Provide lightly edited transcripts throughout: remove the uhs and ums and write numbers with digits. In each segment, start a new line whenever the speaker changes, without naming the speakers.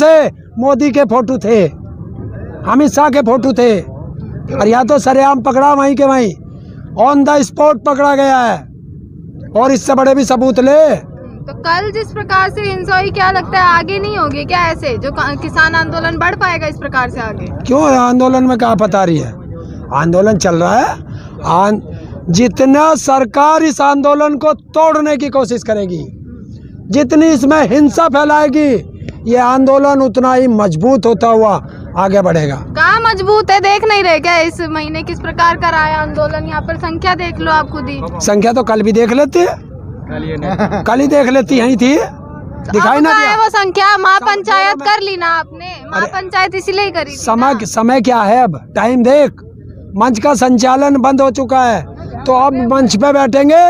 से मोदी के फोटो थे, अमित शाह के फोटो थे, और या तो सरेआम पकड़ा वहीं के वहीं, ऑन द स्पॉट पकड़ा गया है, और इससे बड़े भी सबूत ले।
तो कल जिस प्रकार से हिंसा हुई, क्या लगता है आगे नहीं होगी क्या ऐसे, जो किसान आंदोलन बढ़ पाएगा इस प्रकार से आगे?
क्यों आंदोलन में कहाँ पता रही है, आंदोलन चल रहा है। जितना सरकार इस आंदोलन को तोड़ने की कोशिश करेगी, जितनी इसमें हिंसा फैलाएगी, ये आंदोलन उतना ही मजबूत होता हुआ आगे बढ़ेगा।
कहाँ मजबूत है, देख नहीं रहे क्या इस महीने किस प्रकार का रहा है आंदोलन? यहाँ पर संख्या देख लो आप खुद ही।
संख्या तो कल भी देख लेती है, कल ही देख लेती, यही थी, दिखाई ना दिया
वो संख्या? महापंचायत कर ली ना आपने, महापंचायत इसीलिए ही करी।
समय क्या है, अब टाइम देख, मंच का संचालन बंद हो चुका है, तो अब मंच पे बैठेंगे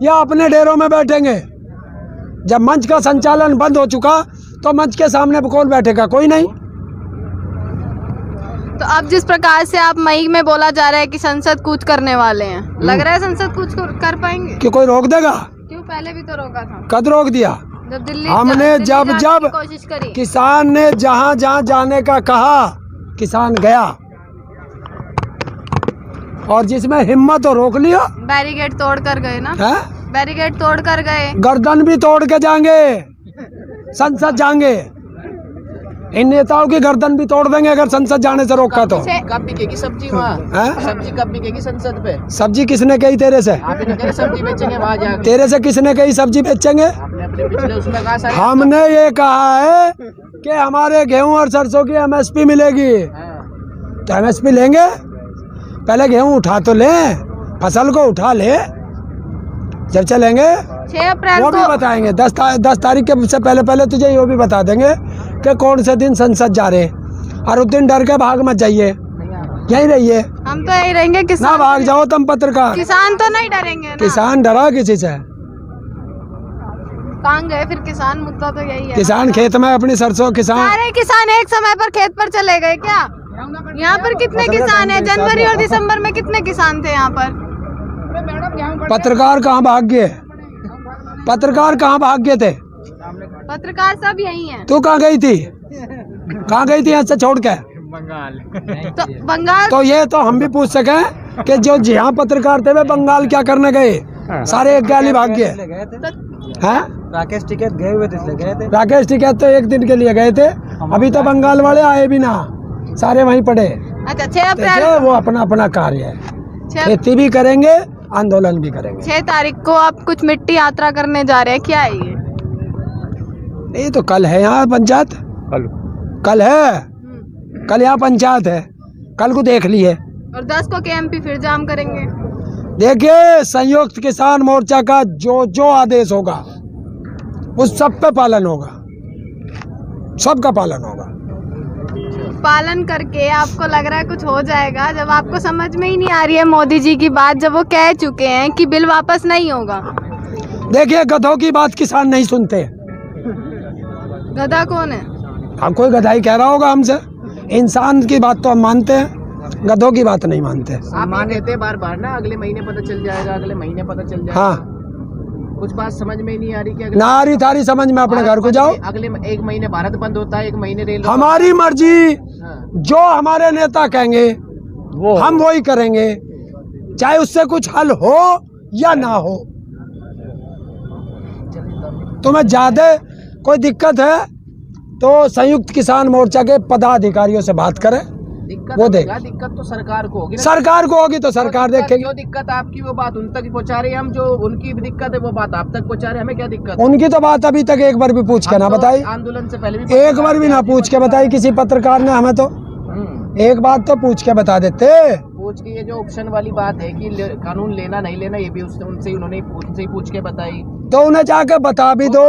या अपने डेरों में बैठेंगे? जब मंच का संचालन बंद हो चुका तो मंच के सामने कौन बैठेगा? कोई नहीं।
तो अब जिस प्रकार से आप मई में बोला जा रहा है कि संसद कूच करने वाले हैं, लग रहा है संसद कूच कर पाएंगे?
कि कोई रोक देगा?
क्यों, पहले भी तो रोका था।
कद रोक दिया?
जब दिल्ली
हमने जब
कोशिश करी,
किसान ने जहाँ जहाँ जाने का कहा, किसान गया, और जिसमें हिम्मत हो रोक लिया।
बैरिकेड तोड़ कर गए ना?
है?
बैरिकेड तोड़ कर गए,
गर्दन भी तोड़ के जाएंगे, संसद जाएंगे, इन नेताओं की गर्दन भी तोड़ देंगे अगर संसद जाने से रोका तो।
कब बिकेगी सब्जी वहाँ? सब्जी कब बिकेगी संसद पे?
सब्जी किसने कही तेरे से?
आपने कहा सब्जी बेचेंगे वहाँ जाके।
तेरे से किसने कही सब्जी बेचेंगे?
उसमें कहा
हमने ये कहा है कि हमारे गेहूं और सरसों की MSP मिलेगी, तो MSP लेंगे, पहले गेहूं उठा तो ले, फसल को उठा ले, जब चलेंगे
6 अप्रैल
वो भी बताएंगे। 10 तारीख के से पहले तुझे ये भी बता देंगे कि कौन से दिन संसद जा रहे, और उस दिन डर के भाग मत जाइए, यहीं रहिए।
हम तो यही रहेंगे, किसान
ना भाग जाओ तुम पत्रकार।
किसान तो नहीं डरेंगे ना?
किसान डरा किसी से?
कहाँ गए फिर किसान? मुद्दा तो यही है।
किसान खेत में अपनी सरसों, किसान
सारे किसान एक समय पर खेत पर चले गए क्या? यहाँ पर कितने किसान हैं? जनवरी और दिसंबर में कितने किसान थे यहाँ पर?
पत्रकार कहाँ भाग गए? पत्रकार कहाँ भाग गए थे?
पत्रकार सब यही हैं।
तू कहाँ गई थी? कहाँ गई थी यहाँ से छोड़ के?
बंगाल।
तो ये तो हम भी पूछ सके कि जो जहाँ पत्रकार थे वे बंगाल क्या करने गए? सारे एक गाली भाग गए हैं।
राकेश टिकैत गए हुए थे, इसलिए गए थे।
राकेश टिकैत तो एक दिन के लिए गए थे, अभी तो बंगाल वाले आए भी ना, सारे वहीं पड़े।
अच्छा, 6 अप्रैल
वो अपना अपना कार्य है, खेती भी करेंगे, आंदोलन भी करेंगे।
6 तारीख को आप कुछ मिट्टी यात्रा करने जा रहे हैं, क्या है ये?
ये तो कल है यहाँ पंचायत, कल है, कल यहाँ पंचायत है, कल को देख लिए।
और 10 को KMP फिर जाम करेंगे।
देखिए, संयुक्त किसान मोर्चा का जो आदेश होगा उस सब पे पालन होगा, सबका पालन होगा।
पालन करके आपको लग रहा है कुछ हो जाएगा? जब आपको समझ में ही नहीं आ रही है मोदी जी की बात, जब वो कह चुके हैं कि बिल वापस नहीं होगा।
देखिए, गधों की बात किसान नहीं सुनते।
गधा कौन है?
हाँ, कोई गधाई कह रहा होगा हमसे। इंसान की बात तो हम मानते हैं, गधों की बात नहीं मानते।
आप कहते बार बार ना अगले महीने पता चल जाएगा, अगले महीने पता चल जाएगा।
हाँ,
कुछ बात समझ में नहीं आ रही कि
ना आ रही थारी समझ में, अपने घर को जाओ।
अगले 1 महीने भारत बंद होता है, 1 महीने रेल।
हमारी मर्जी, जो हमारे नेता कहेंगे हम वही करेंगे, चाहे उससे कुछ हल हो या ना हो। तुम्हें ज्यादा कोई दिक्कत है तो संयुक्त किसान मोर्चा के पदाधिकारियों से बात करें, वो देख।
दिक्कत तो सरकार को होगी,
सरकार को होगी तो सरकार देखेगी।
जो दिक्कत आपकी वो बात उन तक पहुंचा रहे हैं हम, जो उनकी दिक्कत है वो बात आप तक पहुंचा रहे हैं, हमें क्या दिक्कत?
उनकी तो बात अभी तक एक बार भी पूछ के ना बताई,
आंदोलन से पहले भी
एक बार भी ना पूछ के बताई किसी पत्रकार ने हमें। तो एक बात तो पूछ के बता देते।
पूछ के, ये जो ऑप्शन वाली बात है कि कानून लेना नहीं लेना, ये भी उनसे उन्होंने पूछ के बताई,
तो उन्हें जाके बता भी दो।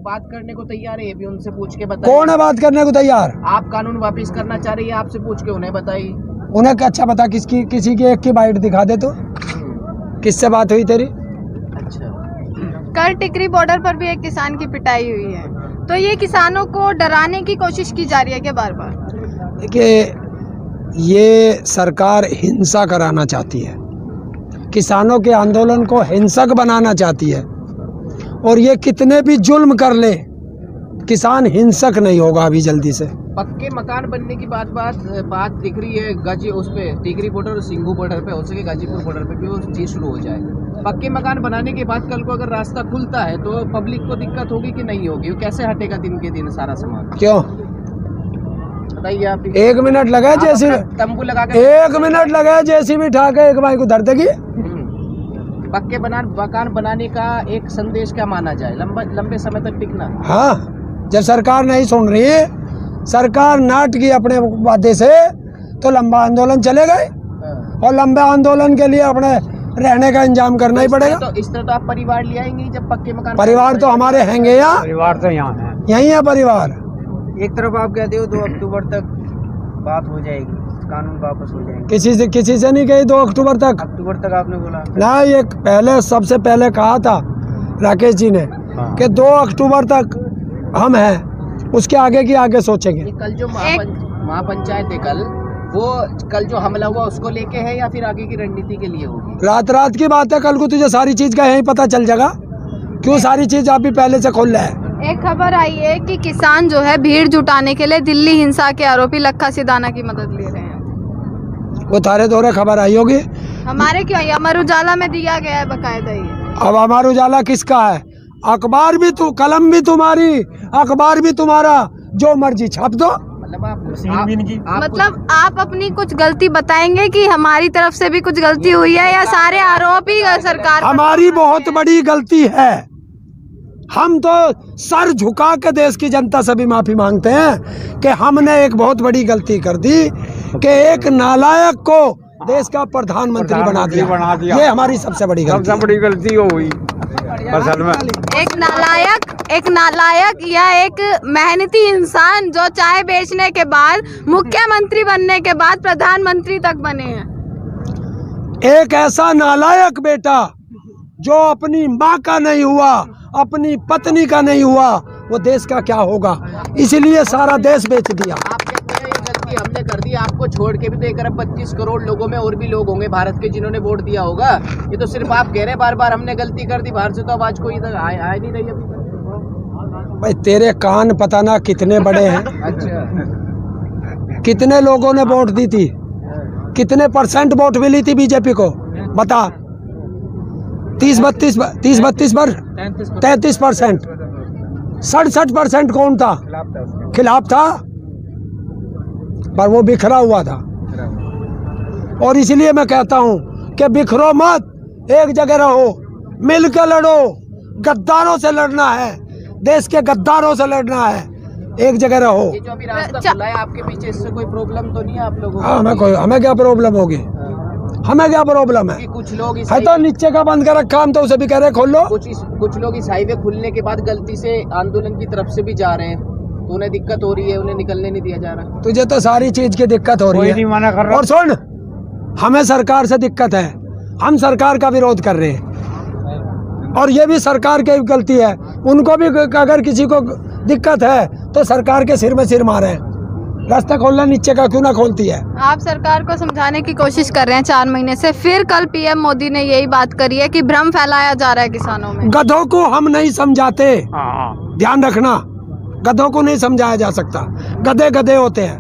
बात करने को तैयार है, ये भी उनसे पूछ के बताई।
कौन है बात करने को तैयार?
आप कानून वापस करना चाह रही है, आपसे पूछ के उन्हें बताई।
उन्हें अच्छा बता, किसी की एक की बाइट दिखा दे तो, किससे बात हुई तेरी?
अच्छा,
कल टिकरी बॉर्डर पर भी एक किसान की पिटाई हुई है, तो ये किसानों को डराने की कोशिश की जा रही है क्या बार बार?
देखिए, ये सरकार हिंसा कराना चाहती है, किसानों के आंदोलन को हिंसक बनाना चाहती है, और ये कितने भी जुल्म कर ले किसान हिंसक नहीं होगा अभी जल्दी से।
पक्के मकान बनने की बात दिख रही है। गाजी उस पे टिकरी बॉर्डर और सिंघू बॉर्डर पे, हो सके गाजीपुर बॉर्डर पे भी वो चीज शुरू हो जाए। पक्के मकान बनाने के बाद कल को अगर रास्ता खुलता है तो पब्लिक को दिक्कत होगी कि नहीं होगी? वो कैसे हटेगा दिन के दिन सारा सामान?
क्यों
बताइए आप।
1 मिनट लगे जैसी,
तंबू लगा के
1 मिनट लगे जैसी भी ठा के एक भाई को धर देगी।
पक्के मकान बनाने का एक संदेश क्या माना जाए? लंबे समय तक टिकना।
हाँ, जब सरकार नहीं सुन रही, सरकार नाट की अपने वादे से, तो लंबा आंदोलन चलेगा ही। और लंबे आंदोलन के लिए अपने रहने का इंतजाम करना ही पड़ेगा।
तो इस तरह तो आप परिवार ले आएंगे जब पक्के मकान?
परिवार तो हमारे हैंगे यहाँ,
परिवार तो यहाँ है,
यही है परिवार।
एक तरफ आप कहते हो 2 अक्टूबर तक बात हो जाएगी, कानून वापस हो जाएंगे।
किसी से नहीं कही 2 अक्टूबर तक।
अक्टूबर तक आपने बोला
ना, ये पहले सबसे पहले कहा था राकेश जी ने कि 2 अक्टूबर तक हम हैं, उसके आगे की आगे सोचेंगे।
कल जो महापंचायत है कल जो हमला हुआ उसको लेके है या फिर आगे की रणनीति के लिए होगी?
रात की बात है, कल को तुझे सारी चीज का यही पता चल जाएगा क्यों सारी चीज आप भी पहले से खोल रहे हैं।
एक खबर आई है कि किसान जो है भीड़ जुटाने के लिए दिल्ली हिंसा के आरोपी लखा सिदाना की मदद ले रहे हैं।
वो तारे दोरे खबर आई होगी।
हमारे क्यों आई? अमर उजाला में दिया गया है बकायदा ये।
अब अमर उजाला किसका है? अखबार भी तू, कलम भी तुम्हारी, अखबार भी तुम्हारा, जो मर्जी छाप दो।
मतलब आप अपनी कुछ गलती बताएंगे कि हमारी तरफ से भी कुछ गलती हुई है या सारे आरोप ही सरकार?
हमारी बहुत बड़ी गलती है। हम तो सर झुका के देश की जनता से भी माफी मांगते हैं कि हमने एक बहुत बड़ी गल्ती कर दी कि एक नालायक को देश का प्रधानमंत्री बना दिया। ये हमारी सबसे बड़ी
गलती हो हुई असल में।
एक नालायक या एक मेहनती इंसान जो चाय बेचने के बाद मुख्यमंत्री बनने के बाद प्रधानमंत्री तक बने हैं।
एक ऐसा नालायक बेटा जो अपनी माँ का नहीं हुआ, अपनी पत्नी का नहीं हुआ, वो देश का क्या होगा? इसलिए सारा देश बेच दिया।
आप कहते हैं ये गलती हमने कर दी, आपको छोड़ के भी तो 1 अरब 25 करोड़ लोगों में और भी लोग होंगे भारत के जिन्होंने वोट दिया होगा। ये तो सिर्फ आप कह रहे हैं बार बार हमने गलती कर दी, बाहर से तो आवाज कोई इधर आ नहीं रही अभी।
भाई तेरे कान पता ना कितने बड़े हैं।
अच्छा,
कितने लोगों ने वोट दी थी? कितने % वोट मिली थी बीजेपी को? बता। 30-32 पर 33%। 67% कौन था? खिलाफ था, पर वो बिखरा हुआ था। और इसलिए मैं कहता हूं कि बिखरो मत, एक जगह रहो, मिलकर लड़ो। गद्दारों से लड़ना है, देश के गद्दारों से लड़ना है, एक जगह रहो।
ये जो अभी रास्ता खुला है आपके पीछे, इससे कोई प्रॉब्लम तो नहीं है आप लोगों को?
हमें क्या प्रॉब्लम होगी? हमें क्या प्रॉब्लम है?
कुछ लोग
है तो नीचे का बंद कर रखा, हम तो उसे भी कह रहे खोल लो।
कुछ लोग इस हाईवे खुलने के बाद गलती से आंदोलन की तरफ से भी जा रहे हैं, तो उन्हें दिक्कत हो रही है, उन्हें निकलने नहीं दिया जा रहा।
तुझे तो सारी चीज की दिक्कत हो रही है।
मना कर रहा।
और सुन, हमें सरकार से दिक्कत है, हम सरकार का विरोध कर रहे हैं, और ये भी सरकार की गलती है। उनको भी अगर किसी को दिक्कत है तो सरकार के सिर में सिर मारे। रास्ता खोलना नीचे का क्यों ना खोलती है? आप
सरकार को समझाने की कोशिश कर रहे हैं 4 महीने से, फिर कल पीएम मोदी ने यही बात करी है कि भ्रम फैलाया जा रहा है किसानों में।
गधों को हम नहीं समझाते, ध्यान रखना, गधों को नहीं समझाया जा सकता, गधे गधे होते हैं।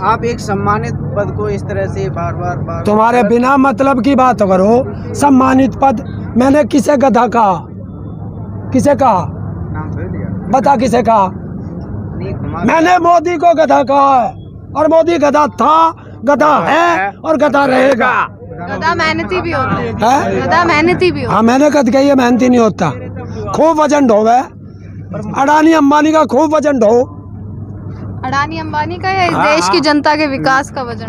आप एक सम्मानित पद को इस तरह से बार
तुम्हारे बिना मतलब की बात करो। सम्मानित पद मैंने किसे गधा कहा? किसे कहा? बता किसे कहा? मैंने मोदी को गधा कहा है, और मोदी गधा था, गधा है और गधा रहेगा।
गधा मेहनती भी होता है, गधा मेहनती भी होता है।
हाँ, मैंने कद कही है मेहनती नहीं होता। खूब वजन ढोवे, अडानी अंबानी का खूब वजन ढो।
अडानी अंबानी का या इस देश की जनता के विकास का वजन?